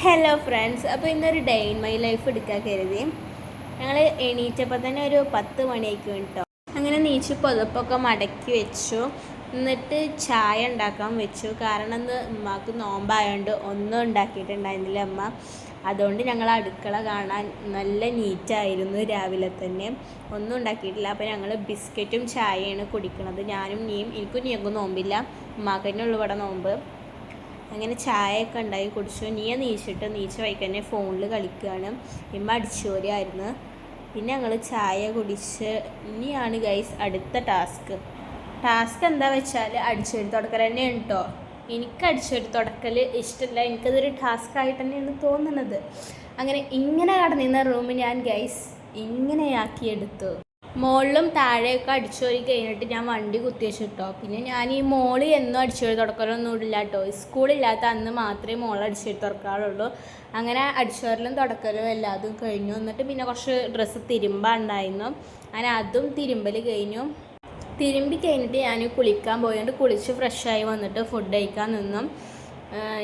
Hello friends, അപ്പോൾ ഇന്നൊരു day in my life എടുക്കാൻ കരുതി. ഞങ്ങൾ എണീറ്റപ്പോൾ തന്നെ ഒരു 10 മണിയായിരിക്കും കേട്ടോ. അങ്ങനെ നീച്ച് പുതപ്പൊക്കെ മടക്കി വെച്ചു. എന്നിട്ട് ചായ ഉണ്ടാക്കാൻ വെച്ചു. കാരണം ഇന്ന് ഉമ്മാക്ക് നോമ്പായതുകൊണ്ട് ഒന്നും ഉണ്ടാക്കിയിട്ടുണ്ടായിരുന്നില്ല അമ്മ. അതുകൊണ്ട് ഞങ്ങൾ അടുക്കള കാണാൻ നല്ല നീറ്റായിരുന്നു. രാവിലെ തന്നെ ഒന്നും ഉണ്ടാക്കിയിട്ടില്ല. അപ്പോൾ ഞങ്ങൾ ബിസ്ക്കറ്റും ചായയാണ് കുടിക്കുന്നത്. ഞാനും എനിക്കും നീക്കും നോമ്പില്ല, ഉമ്മാക്ക് തന്നെ ഉള്ളു ഇവിടെ നോമ്പ്. അങ്ങനെ ചായയൊക്കെ ഉണ്ടാക്കി കുടിച്ചു. നീച്ച വൈക്ക് തന്നെ ഫോണിൽ കളിക്കുകയാണ്. ഇമ്മ അടിച്ചുപോലെയായിരുന്നു. പിന്നെ ഞങ്ങൾ ചായ കുടിച്ച് ഇനിയാണ് ഗൈസ് അടുത്ത ടാസ്ക് എന്താ വെച്ചാൽ അടിച്ചുവാരി തുടക്കൽ തന്നെയാണ് കേട്ടോ. എനിക്ക് അടിച്ചുവാരി തുടക്കൽ ഇഷ്ടമില്ല, എനിക്കതൊരു ടാസ്ക് ആയിട്ട് തന്നെയാണ് തോന്നുന്നത്. അങ്ങനെ ഇങ്ങനെ കടന്നിരുന്ന റൂം ഞാൻ ഗൈസ് ഇങ്ങനെയാക്കിയെടുത്തു. മുകളിലും താഴെയൊക്കെ അടിച്ചുവാരി കഴിഞ്ഞിട്ട് ഞാൻ വണ്ടി കുത്തി വെച്ചിട്ടോ. പിന്നെ ഞാൻ ഈ മോള് എന്നും അടിച്ചുവാരി തുടക്കലൊന്നും ഇല്ല കേട്ടോ. സ്കൂളില്ലാത്ത അന്ന് മാത്രമേ മോൾ അടിച്ചുവാരി തുറക്കാറുള്ളൂ. അങ്ങനെ അടിച്ചുവാരലും തുടക്കലും എല്ലാതും കഴിഞ്ഞു. എന്നിട്ട് പിന്നെ കുറച്ച് ഡ്രസ്സ് തിരുമ്പാണ്ടായിരുന്നു. അങ്ങനെ അതും തിരുമ്പൽ കഴിഞ്ഞു. തിരുമ്പി കഴിഞ്ഞിട്ട് ഞാൻ കുളിക്കാൻ പോയതുകൊണ്ട് കുളിച്ച് ഫ്രഷായി വന്നിട്ട് ഫുഡ് കഴിക്കാൻ നിന്നു.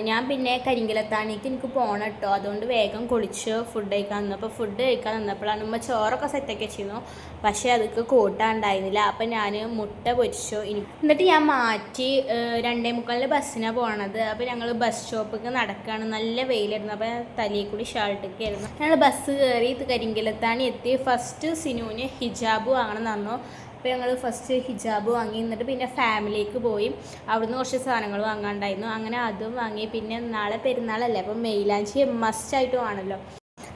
ഞാൻ പിന്നെ കരിങ്കലത്താണിക്ക് എനിക്ക് പോകണം കേട്ടോ. അതുകൊണ്ട് വേഗം കുളിച്ച് ഫുഡ് കഴിക്കാൻ നിന്നു. അപ്പോൾ ഫുഡ് കഴിക്കാൻ നിന്നപ്പോഴാണ് നമ്മൾ ചോറൊക്കെ സെറ്റൊക്കെ വെച്ചിരുന്നു. പക്ഷേ അതൊക്കെ കൂട്ടാണ്ടായിരുന്നില്ല. അപ്പം ഞാൻ മുട്ട പൊരിച്ചു. എന്നിട്ട് ഞാൻ മാറ്റി 2:45 ബസ്സിനാണ് പോകണത്. അപ്പോൾ ഞങ്ങൾ ബസ് സ്റ്റോപ്പിലേക്ക് നടക്കുകയാണ്. നല്ല വെയിലായിരുന്നു. അപ്പോൾ തലയിൽ കൂടി ഷർട്ടൊക്കെ ആയിരുന്നു. ഞങ്ങൾ ബസ് കയറി കരിങ്കലത്താണി എത്തി. ഫസ്റ്റ് സിനുവിന് ഹിജാബ് വാങ്ങണം എന്ന് പറഞ്ഞു. അപ്പോൾ ഞങ്ങൾ ഫസ്റ്റ് ഹിജാബ് വാങ്ങി. എന്നിട്ട് പിന്നെ ഫാമിലിക്ക് പോയി. അവിടുന്ന് കുറച്ച് സാധനങ്ങൾ വാങ്ങാണ്ടായിരുന്നു. അങ്ങനെ അതും വാങ്ങി. പിന്നെ നാളെ പെരുന്നാളല്ലേ, അപ്പോൾ മെയിലാഞ്ചി മസ്റ്റായിട്ട് വേണമല്ലോ.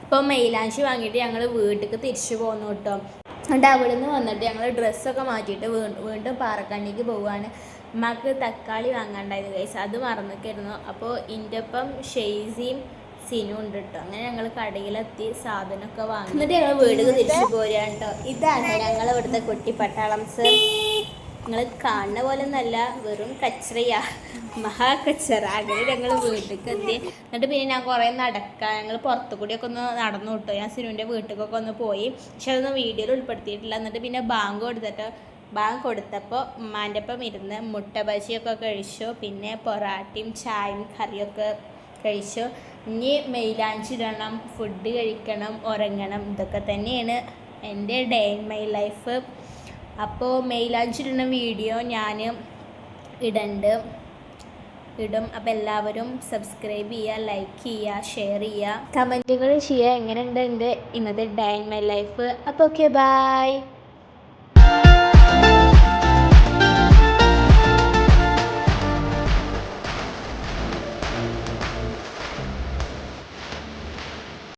അപ്പോൾ മെയിലാഞ്ചി വാങ്ങിയിട്ട് ഞങ്ങൾ വീട്ടിലേക്ക് തിരിച്ചു പോന്നു കേട്ടോ. എന്നിട്ട് അവിടെ നിന്ന് വന്നിട്ട് ഞങ്ങൾ ഡ്രസ്സൊക്കെ മാറ്റിയിട്ട് വീണ്ടും പാറക്കണ്ണിക്ക് പോവുകയാണ്. ഉമ്മാക്ക് തക്കാളി വാങ്ങാണ്ടായിരുന്നു ഗൈസ്, അത് മറന്നിട്ടായിരുന്നു. അപ്പോൾ എൻ്റെ ഒപ്പം ഷെയ്സിയും സിനും ഉണ്ട് കേട്ടോ. അങ്ങനെ ഞങ്ങൾ കടയിലെത്തി സാധനമൊക്കെ വാങ്ങി. എന്നിട്ട് ഞങ്ങൾ വീട്ടിൽ തിരിച്ചു പോരുകയാണ് കേട്ടോ. ഇതാണ് ഞങ്ങൾ ഇവിടുത്തെ കുട്ടി പട്ടാളംസ്. നിങ്ങൾ കാണുന്ന പോലെ ഒന്നല്ല, വെറും കച്ചറയാ, കച്ചറ. അങ്ങനെ ഞങ്ങൾ വീട്ടിലേക്ക് എത്തി. എന്നിട്ട് പിന്നെ ഞാൻ കുറേ ഞങ്ങൾ പുറത്തു കൂടിയൊക്കെ ഒന്ന് നടന്നു കിട്ടും. ഞാൻ സിനുവിൻ്റെ വീട്ടിലേക്കൊക്കെ ഒന്ന് പോയി. പക്ഷെ അതൊന്നും വീഡിയോയിൽ ഉൾപ്പെടുത്തിയിട്ടില്ല. എന്നിട്ട് പിന്നെ ബാങ്ക് കൊടുത്തപ്പോൾ ഉമ്മാൻ്റെ ഒപ്പം ഇരുന്ന് മുട്ട ബജിയൊക്കെ കഴിച്ചു. പിന്നെ പൊറാട്ടയും ചായയും കറിയൊക്കെ കഴിച്ചു. ഇനി മെയിലാഞ്ചി ഇടണം, ഫുഡ് കഴിക്കണം, ഉറങ്ങണം. ഇതൊക്കെ തന്നെയാണ് എൻ്റെ ഡേ ഇൻ മൈ ലൈഫ്. അപ്പോൾ മെയിലാഞ്ചി ഇടുന്ന വീഡിയോ ഞാൻ ഇടും. അപ്പോൾ എല്ലാവരും സബ്സ്ക്രൈബ് ചെയ്യുക, ലൈക്ക് ചെയ്യുക, ഷെയർ ചെയ്യുക, കമൻറ്റുകൾ ചെയ്യുക. എങ്ങനെയുണ്ട് എൻ്റെ ഇന്നത്തെ ഡേ ഇൻ മൈ ലൈഫ്. അപ്പോൾ ഓക്കെ, ബൈ.